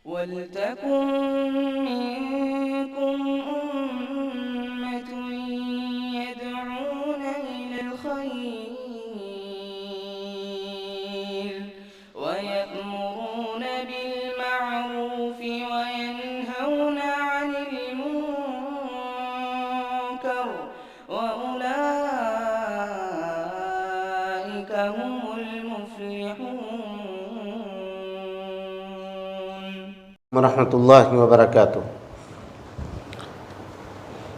وَلْتَكُن مِّنكُمْ أُمَّةٌ يَدْعُونَ إِلَى الْخَيْرِ وَيَأْمُرُونَ بِالْمَعْرُوفِ وَيَنْهَوْنَ عَنِ الْمُنكَرِ وَأُولَٰئِكَ هُمُ الْمُفْلِحُونَ ورحمۃ اللہ وبرکاتہ۔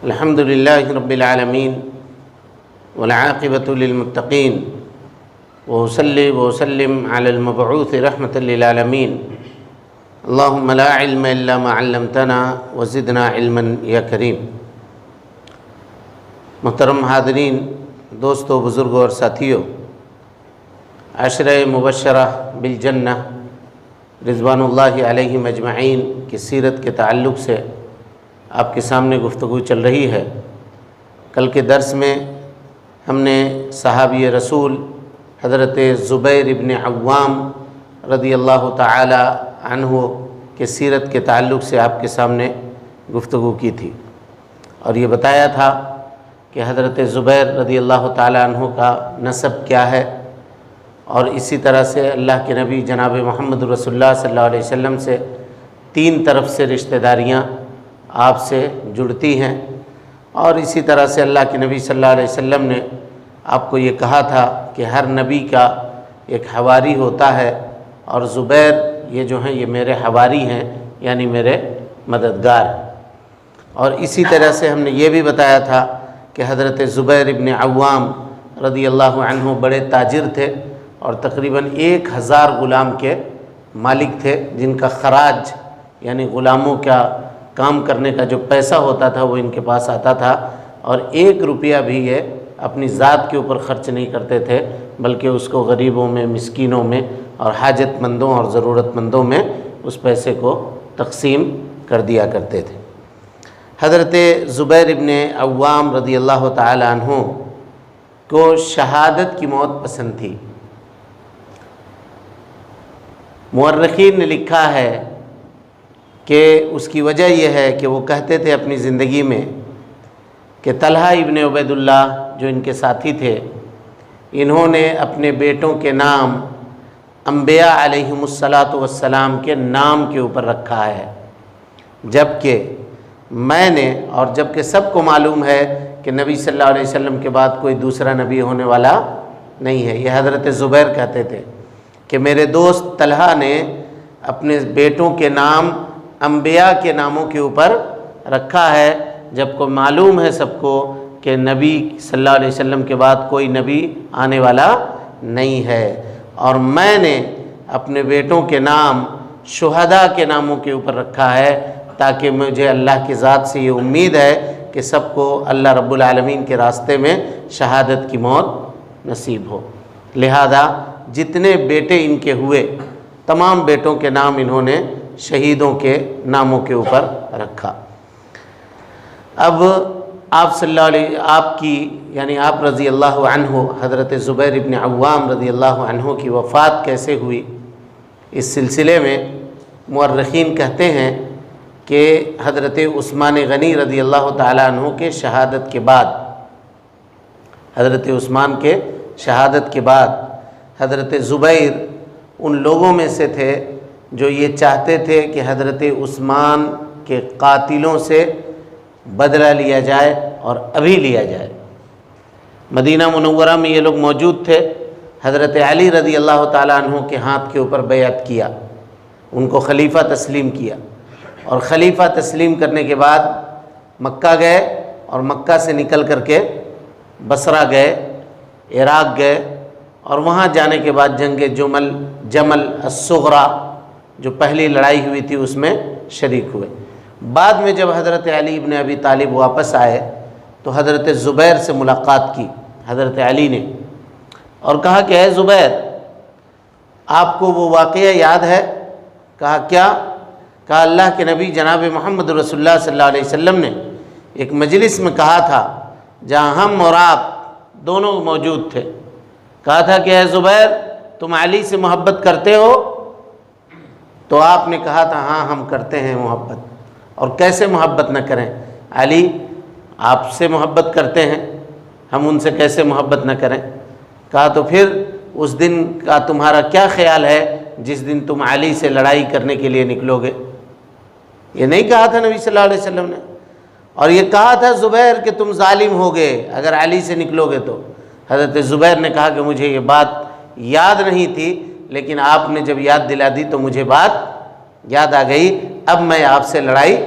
الحمد للہ رب العالمین والعاقبۃ للمتقین وصلی وسلم علی المبعوث رحمۃ للعالمین اللہم لا علم الا ما علمتنا وزدنا علما یا کریم۔ محترم حاضرین، دوستو، بزرگوں اور ساتھیوں، عشرہ مبشرہ بالجنہ رضوان اللہ علیہم اجمعین کی سیرت کے تعلق سے آپ کے سامنے گفتگو چل رہی ہے۔ کل کے درس میں ہم نے صحابی رسول حضرت زبیر ابن عوام رضی اللہ تعالی عنہ کے سیرت کے تعلق سے آپ کے سامنے گفتگو کی تھی، اور یہ بتایا تھا کہ حضرت زبیر رضی اللہ تعالی عنہ کا نسب کیا ہے، اور اسی طرح سے اللہ کے نبی جناب محمد رسول اللہ صلی اللہ علیہ وسلم سے 3 طرف سے رشتہ داریاں آپ سے جڑتی ہیں، اور اسی طرح سے اللہ کے نبی صلی اللہ علیہ وسلم نے آپ کو یہ کہا تھا کہ ہر نبی کا ایک حواری ہوتا ہے، اور زبیر یہ جو ہیں یہ میرے حواری ہیں، یعنی میرے مددگار ہیں۔ اور اسی طرح سے ہم نے یہ بھی بتایا تھا کہ حضرت زبیر ابن عوام رضی اللہ عنہ بڑے تاجر تھے، اور تقریباً 1000 غلام کے مالک تھے، جن کا خراج یعنی غلاموں کا کام کرنے کا جو پیسہ ہوتا تھا وہ ان کے پاس آتا تھا، اور 1 روپیہ بھی یہ اپنی ذات کے اوپر خرچ نہیں کرتے تھے، بلکہ اس کو غریبوں میں، مسکینوں میں اور حاجت مندوں اور ضرورت مندوں میں اس پیسے کو تقسیم کر دیا کرتے تھے۔ حضرت زبیر ابن عوام رضی اللہ تعالی عنہ کو شہادت کی موت پسند تھی۔ مورخین نے لکھا ہے کہ اس کی وجہ یہ ہے کہ وہ کہتے تھے اپنی زندگی میں کہ طلحہ ابن عبید اللہ جو ان کے ساتھی تھے، انہوں نے اپنے بیٹوں کے نام انبیاء علیہم الصلاۃ والسلام کے نام کے اوپر رکھا ہے، جبکہ میں نے، اور جبکہ سب کو معلوم ہے کہ نبی صلی اللہ علیہ وسلم کے بعد کوئی دوسرا نبی ہونے والا نہیں ہے۔ یہ حضرت زبیر کہتے تھے کہ میرے دوست طلحہ نے اپنے بیٹوں کے نام انبیاء کے ناموں کے اوپر رکھا ہے، جب کو معلوم ہے سب کو کہ نبی صلی اللہ علیہ وسلم کے بعد کوئی نبی آنے والا نہیں ہے، اور میں نے اپنے بیٹوں کے نام شہداء کے ناموں کے اوپر رکھا ہے، تاکہ مجھے اللہ کی ذات سے یہ امید ہے کہ سب کو اللہ رب العالمین کے راستے میں شہادت کی موت نصیب ہو۔ لہذا جتنے بیٹے ان کے ہوئے تمام بیٹوں کے نام انہوں نے شہیدوں کے ناموں کے اوپر رکھا۔ اب آپ صلی اللہ علیہ آپ رضی اللہ عنہ حضرت زبیر ابن عوام رضی اللہ عنہ کی وفات کیسے ہوئی، اس سلسلے میں مورخین کہتے ہیں کہ حضرت عثمان غنی رضی اللہ تعالیٰ عنہ کے شہادت کے بعد، حضرت عثمان کے شہادت کے بعد حضرت زبیر ان لوگوں میں سے تھے جو یہ چاہتے تھے کہ حضرت عثمان کے قاتلوں سے بدلہ لیا جائے، اور ابھی لیا جائے۔ مدینہ منورہ میں یہ لوگ موجود تھے۔ حضرت علی رضی اللہ تعالیٰ عنہ کے ہاتھ کے اوپر بیعت کیا، ان کو خلیفہ تسلیم کیا، اور خلیفہ تسلیم کرنے کے بعد مکہ گئے، اور مکہ سے نکل کر کے بصرہ گئے، عراق گئے، اور وہاں جانے کے بعد جنگ جمل الصغریٰ جو پہلی لڑائی ہوئی تھی اس میں شریک ہوئے۔ بعد میں جب حضرت علی ابن ابی طالب واپس آئے تو حضرت زبیر سے ملاقات کی حضرت علی نے، اور کہا کہ اے زبیر، آپ کو وہ واقعہ یاد ہے؟ کہا کیا؟ کہا اللہ کے نبی جناب محمد رسول اللہ صلی اللہ علیہ وسلم نے ایک مجلس میں کہا تھا جہاں ہم اور آپ دونوں موجود تھے، کہا تھا کہ اے زبیر، تم علی سے محبت کرتے ہو؟ تو آپ نے کہا تھا ہاں ہم کرتے ہیں محبت، اور کیسے محبت نہ کریں، علی آپ سے محبت کرتے ہیں، ہم ان سے کیسے محبت نہ کریں؟ کہا تو پھر اس دن کا تمہارا کیا خیال ہے جس دن تم علی سے لڑائی کرنے کے لیے نکلو گے؟ یہ نہیں کہا تھا نبی صلی اللہ علیہ وسلم نے، اور یہ کہا تھا زبیر کہ تم ظالم ہوگے اگر علی سے نکلو گے تو۔ حضرت زبیر نے کہا کہ مجھے یہ بات یاد نہیں تھی، لیکن آپ نے جب یاد دلا دی تو مجھے بات یاد آ گئی، اب میں آپ سے لڑائی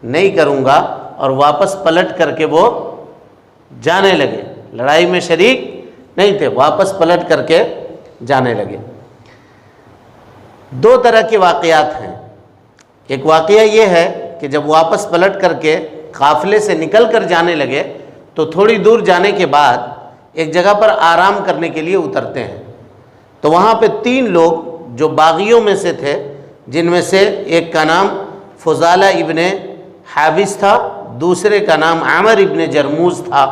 نہیں کروں گا، اور واپس پلٹ کر کے وہ جانے لگے، لڑائی میں شریک نہیں تھے، واپس پلٹ کر کے جانے لگے۔ دو طرح کے واقعات ہیں، ایک واقعہ یہ ہے کہ جب واپس پلٹ کر کے قافلے سے نکل کر جانے لگے تو تھوڑی دور جانے کے بعد ایک جگہ پر آرام کرنے کے لیے اترتے ہیں، تو وہاں پہ 3 لوگ جو باغیوں میں سے تھے، جن میں سے ایک کا نام فضالہ ابن حابس تھا، دوسرے کا نام عامر ابن جرموز تھا،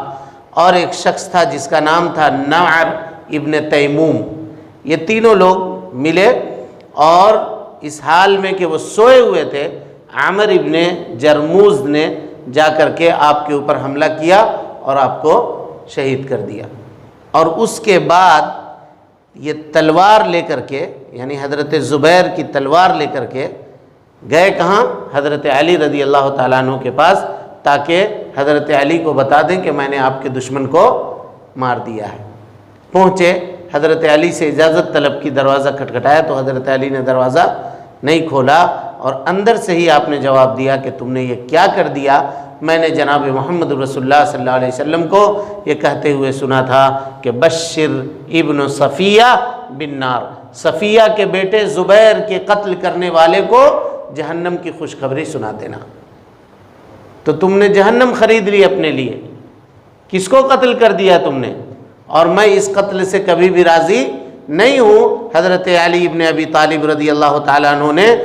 اور ایک شخص تھا جس کا نام تھا نعر ابن تیموم۔ یہ تینوں لوگ ملے، اور اس حال میں کہ وہ سوئے ہوئے تھے، عامر ابن جرموز نے جا کر کے آپ کے اوپر حملہ کیا اور آپ کو شہید کر دیا۔ اور اس کے بعد یہ تلوار لے کر کے، یعنی حضرت زبیر کی تلوار لے کر کے گئے کہاں؟ حضرت علی رضی اللہ تعالیٰ عنہ کے پاس، تاکہ حضرت علی کو بتا دیں کہ میں نے آپ کے دشمن کو مار دیا ہے۔ پہنچے، حضرت علی سے اجازت طلب کی، دروازہ کھٹکھٹایا تو حضرت علی نے دروازہ نہیں کھولا، اور اندر سے ہی آپ نے جواب دیا کہ تم نے یہ کیا کر دیا؟ میں نے جناب محمد رسول اللہ صلی اللہ علیہ وسلم کو یہ کہتے ہوئے سنا تھا کہ بشر ابن صفیہ بالنار، صفیہ کے بیٹے زبیر کے قتل کرنے والے کو جہنم کی خوشخبری سنا دینا۔ تو تم نے جہنم خرید لی اپنے لیے، کس کو قتل کر دیا تم نے؟ اور میں اس قتل سے کبھی بھی راضی نہیں ہوں۔ حضرت علی ابن ابی طالب رضی اللہ تعالیٰ عنہ نے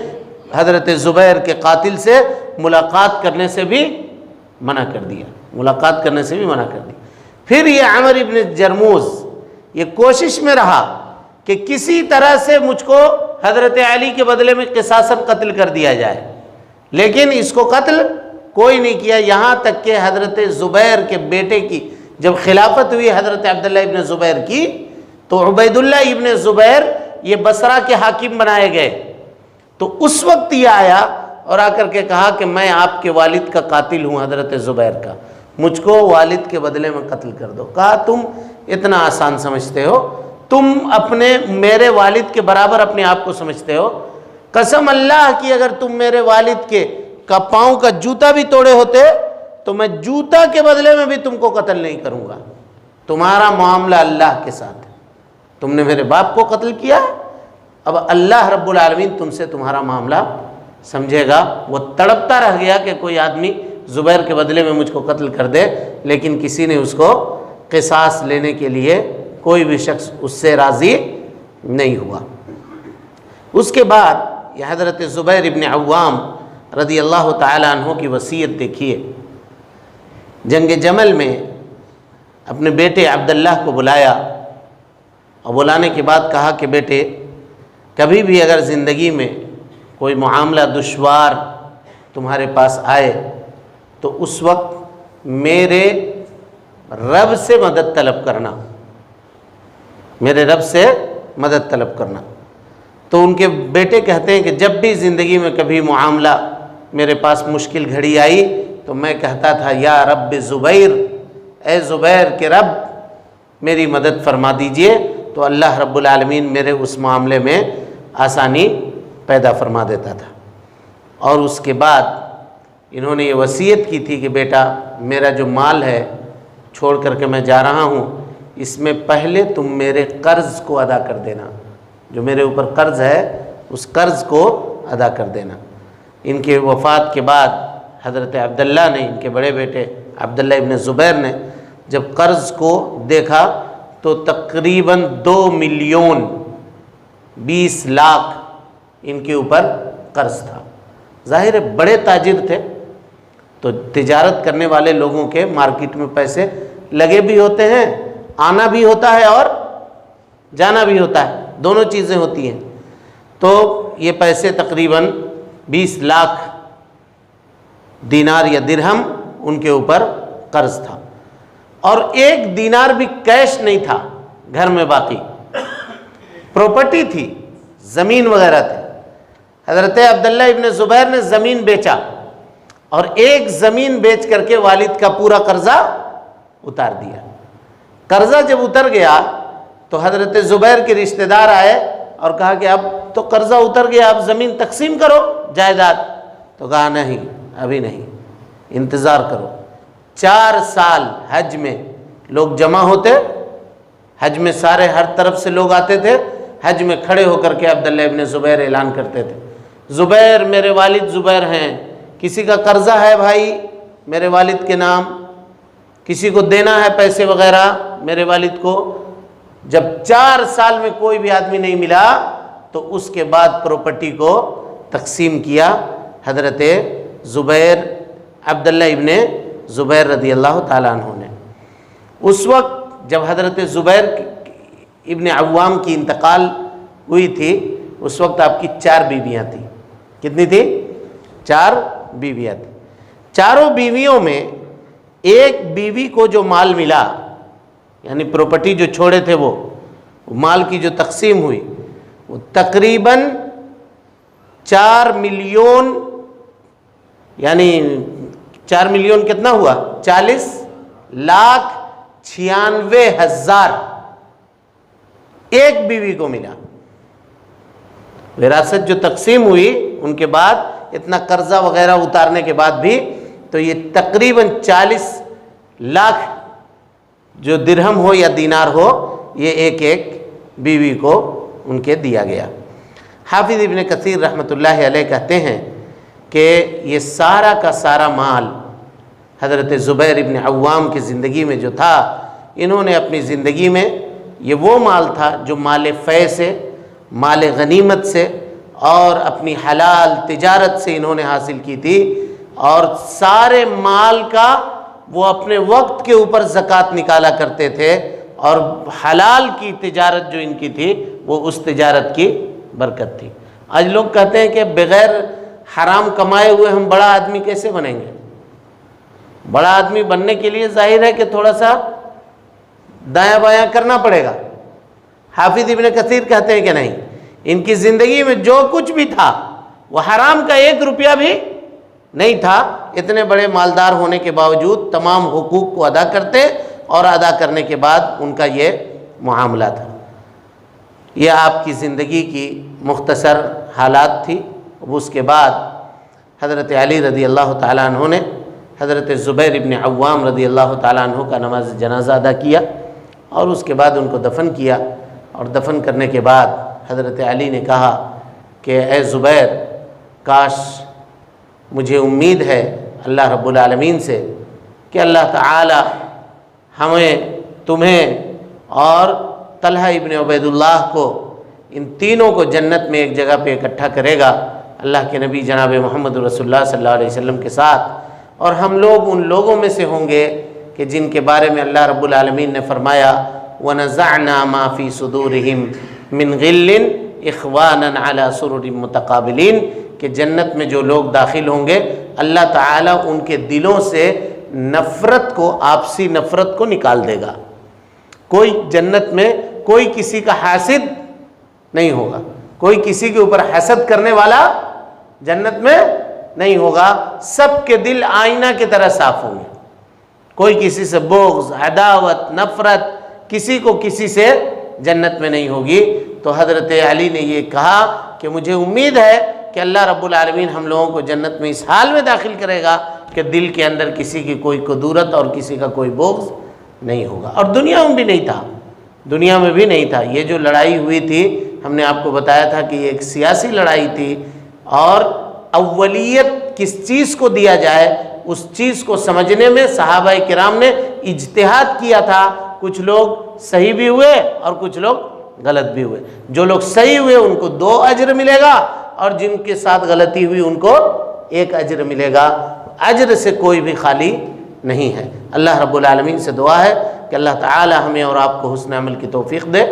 حضرت زبیر کے قاتل سے ملاقات کرنے سے بھی منع کر دیا، ملاقات کرنے سے بھی منع کر دیا۔ پھر یہ عامر ابن جرموز یہ کوشش میں رہا کہ کسی طرح سے مجھ کو حضرت علی کے بدلے میں قصاصاً قتل کر دیا جائے، لیکن اس کو قتل کوئی نہیں کیا، یہاں تک کہ حضرت زبیر کے بیٹے کی جب خلافت ہوئی حضرت عبداللہ ابن زبیر کی، تو عبید اللہ ابن زبیر یہ بصرہ کے حاکم بنائے گئے، تو اس وقت یہ آیا اور آ کر کے کہا کہ میں آپ کے والد کا قاتل ہوں، حضرت زبیر کا، مجھ کو والد کے بدلے میں قتل کر دو۔ کہا تم اتنا آسان سمجھتے ہو، تم اپنے میرے والد کے برابر اپنے آپ کو سمجھتے ہو، قسم اللہ کی اگر تم میرے والد کے پاؤں کا جوتا بھی توڑے ہوتے تو میں جوتا کے بدلے میں بھی تم کو قتل نہیں کروں گا، تمہارا معاملہ اللہ کے ساتھ ہے، تم نے میرے باپ کو قتل کیا، اب اللہ رب العالمین تم سے تمہارا معاملہ سمجھے گا۔ وہ تڑپتا رہ گیا کہ کوئی آدمی زبیر کے بدلے میں مجھ کو قتل کر دے، لیکن کسی نے اس کو قصاص لینے کے لیے کوئی بھی شخص اس سے راضی نہیں ہوا۔ اس کے بعد یہ حضرت زبیر ابن عوام رضی اللہ تعالیٰ عنہ کی وصیت دیکھیے، جنگ جمل میں اپنے بیٹے عبداللہ کو بلایا، اور بلانے کے بعد کہا کہ بیٹے کبھی بھی اگر زندگی میں کوئی معاملہ دشوار تمہارے پاس آئے تو اس وقت میرے رب سے مدد طلب کرنا، میرے رب سے مدد طلب کرنا۔ تو ان کے بیٹے کہتے ہیں کہ جب بھی زندگی میں کبھی معاملہ میرے پاس مشکل گھڑی آئی تو میں کہتا تھا یا رب زبیر، اے زبیر کے رب میری مدد فرما دیجئے، تو اللہ رب العالمین میرے اس معاملے میں آسانی پیدا فرما دیتا تھا۔ اور اس کے بعد انہوں نے یہ وصیت کی تھی کہ بیٹا میرا جو مال ہے چھوڑ کر کے میں جا رہا ہوں، اس میں پہلے تم میرے قرض کو ادا کر دینا، جو میرے اوپر قرض ہے اس قرض کو ادا کر دینا۔ ان کے وفات کے بعد حضرت عبداللہ نے، ان کے بڑے بیٹے عبداللہ ابن زبیر نے جب قرض کو دیکھا تو تقریباً 2,20,00,000 ان کے اوپر قرض تھا۔ ظاہر ہے بڑے تاجر تھے، تو تجارت کرنے والے لوگوں کے مارکیٹ میں پیسے لگے بھی ہوتے ہیں، آنا بھی ہوتا ہے اور جانا بھی ہوتا ہے، دونوں چیزیں ہوتی ہیں۔ تو یہ پیسے تقریباً 20 لاکھ دینار یا درہم ان کے اوپر قرض تھا، اور 1 دینار بھی کیش نہیں تھا گھر میں باقی، پراپرٹی تھی، زمین وغیرہ تھی۔ حضرت عبداللہ ابن زبیر نے زمین بیچا اور 1 زمین بیچ کر کے والد کا پورا قرضہ اتار دیا۔ قرضہ جب اتر گیا تو حضرت زبیر کے رشتہ دار آئے اور کہا کہ اب تو قرضہ اتر گیا، اب زمین تقسیم کرو جائیداد، تو کہا نہیں ابھی نہیں، انتظار کرو۔ 4 سال حج میں لوگ جمع ہوتے، حج میں سارے ہر طرف سے لوگ آتے تھے، حج میں کھڑے ہو کر کے عبداللہ ابن زبیر اعلان کرتے تھے، زبیر میرے والد زبیر ہیں، کسی کا قرضہ ہے بھائی میرے والد کے نام، کسی کو دینا ہے پیسے وغیرہ میرے والد کو۔ جب 4 سال میں کوئی بھی آدمی نہیں ملا تو اس کے بعد پراپرٹی کو تقسیم کیا حضرت زبیر عبداللہ ابن زبیر رضی اللہ تعالیٰ عنہ نے۔ اس وقت جب حضرت زبیر ابن عوام کی انتقال ہوئی تھی اس وقت آپ کی 4 بیویاں تھیں۔ کتنی تھی؟ 4 بیویاں تھیں۔ چاروں بیویوں میں ایک بیوی کو جو مال ملا، یعنی پراپرٹی جو چھوڑے تھے وہ مال کی جو تقسیم ہوئی، وہ تقریباً 4 ملین، یعنی 4 ملین کتنا ہوا؟ 40,96,000 ایک بیوی کو ملا۔ وراثت جو تقسیم ہوئی ان کے بعد اتنا قرضہ وغیرہ اتارنے کے بعد بھی تو یہ تقریباً 40 لاکھ جو درہم ہو یا دینار ہو یہ ایک ایک بیوی کو ان کے دیا گیا۔ حافظ ابن کثیر رحمۃ اللہ علیہ کہتے ہیں کہ یہ سارا کا سارا مال حضرت زبیر ابن عوام کی زندگی میں جو تھا، انہوں نے اپنی زندگی میں یہ وہ مال تھا جو مال فے سے، مال غنیمت سے اور اپنی حلال تجارت سے انہوں نے حاصل کی تھی، اور سارے مال کا وہ اپنے وقت کے اوپر زکوٰۃ نکالا کرتے تھے، اور حلال کی تجارت جو ان کی تھی وہ اس تجارت کی برکت تھی۔ آج لوگ کہتے ہیں کہ بغیر حرام کمائے ہوئے ہم بڑا آدمی کیسے بنیں گے؟ بڑا آدمی بننے کے لیے ظاہر ہے کہ تھوڑا سا دایاں بایاں کرنا پڑے گا۔ حافظ ابن کثیر کہتے ہیں کہ نہیں، ان کی زندگی میں جو کچھ بھی تھا وہ حرام کا 1 روپیہ بھی نہیں تھا، اتنے بڑے مالدار ہونے کے باوجود تمام حقوق کو ادا کرتے، اور ادا کرنے کے بعد ان کا یہ معاملہ تھا۔ یہ آپ کی زندگی کی مختصر حالات تھی۔ اب اس کے بعد حضرت علی رضی اللہ تعالیٰ عنہ نے حضرت زبیر ابن عوام رضی اللہ تعالیٰ عنہ کا نماز جنازہ ادا کیا، اور اس کے بعد ان کو دفن کیا، اور دفن کرنے کے بعد حضرت علی نے کہا کہ اے زبیر، کاش مجھے امید ہے اللہ رب العالمین سے کہ اللہ تعالی ہمیں، تمہیں اور طلحہ ابن عبید اللہ کو، ان تینوں کو جنت میں ایک جگہ پہ اکٹھا کرے گا اللہ کے نبی جناب محمد رسول اللہ صلی اللہ علیہ وسلم کے ساتھ، اور ہم لوگ ان لوگوں میں سے ہوں گے کہ جن کے بارے میں اللہ رب العالمین نے فرمایا وَنَزَعْنَا مَا فِي صُدُورِهِمْ مِنْ غِلٍّ إِخْوَانًا عَلَى سُرُرٍ مُتَقَابِلِينَ، کہ جنت میں جو لوگ داخل ہوں گے اللہ تعالیٰ ان کے دلوں سے نفرت کو، آپسی نفرت کو نکال دے گا۔ کوئی جنت میں کوئی کسی کا حاسد نہیں ہوگا، کوئی کسی کے اوپر حسد کرنے والا جنت میں نہیں ہوگا، سب کے دل آئینہ کی طرح صاف ہوں گے، کوئی کسی سے بغض، عداوت، نفرت کسی کو کسی سے جنت میں نہیں ہوگی۔ تو حضرت علی نے یہ کہا کہ مجھے امید ہے کہ اللہ رب العالمین ہم لوگوں کو جنت میں اس حال میں داخل کرے گا کہ دل کے اندر کسی کی کوئی قدورت اور کسی کا کوئی بغض نہیں ہوگا، اور دنیا میں بھی نہیں تھا، دنیا میں بھی نہیں تھا۔ یہ جو لڑائی ہوئی تھی ہم نے آپ کو بتایا تھا کہ یہ ایک سیاسی لڑائی تھی، اور اولیت کس چیز کو دیا جائے اس چیز کو سمجھنے میں صحابہ کرام نے اجتہاد کیا تھا۔ کچھ لوگ صحیح بھی ہوئے اور کچھ لوگ غلط بھی ہوئے۔ جو لوگ صحیح ہوئے ان کو 2 اجر ملے گا، اور جن کے ساتھ غلطی ہوئی ان کو 1 اجر ملے گا۔ اجر سے کوئی بھی خالی نہیں ہے۔ اللہ رب العالمین سے دعا ہے کہ اللہ تعالی ہمیں اور آپ کو حسن عمل کی توفیق دے۔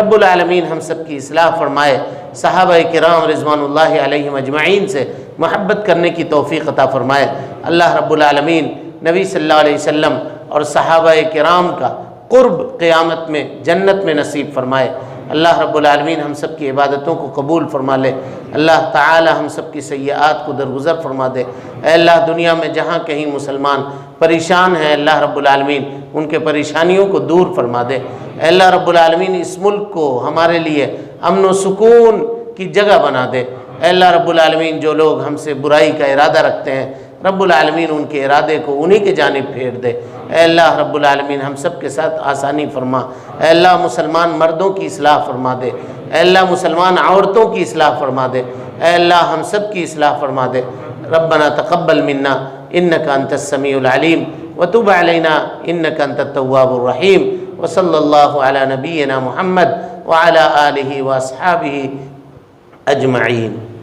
رب العالمین ہم سب کی اصلاح فرمائے، صحابہ کرام رضوان اللہ علیہم اجمعین سے محبت کرنے کی توفیق عطا فرمائے۔ اللہ رب العالمین نبی صلی اللہ علیہ وسلم اور صحابہ کرام کا قرب قیامت میں جنت میں نصیب فرمائے۔ اللہ رب العالمین ہم سب کی عبادتوں کو قبول فرما لے۔ اللہ تعالی ہم سب کی سیئات کو درگزر فرما دے۔ اے اللہ دنیا میں جہاں کہیں مسلمان پریشان ہیں، اللہ رب العالمین ان کے پریشانیوں کو دور فرما دے۔ اے اللہ رب العالمین اس ملک کو ہمارے لیے امن و سکون کی جگہ بنا دے۔ اے اللہ رب العالمین جو لوگ ہم سے برائی کا ارادہ رکھتے ہیں، رب العالمین ان کے ارادے کو انہی کے جانب پھیر دے۔ اے اللہ رب العالمین ہم سب کے ساتھ آسانی فرما۔ اے اللہ مسلمان مردوں کی اصلاح فرما دے۔ اے اللہ مسلمان عورتوں کی اصلاح فرما دے۔ اے اللہ ہم سب کی اصلاح فرما دے۔ ربنا تقبل منا انک انت السمیع العلیم وتب علینا انک انت التواب الرحیم وصلی اللہ علی نبینا محمد وعلی آلہ واصحابہ اجمعین۔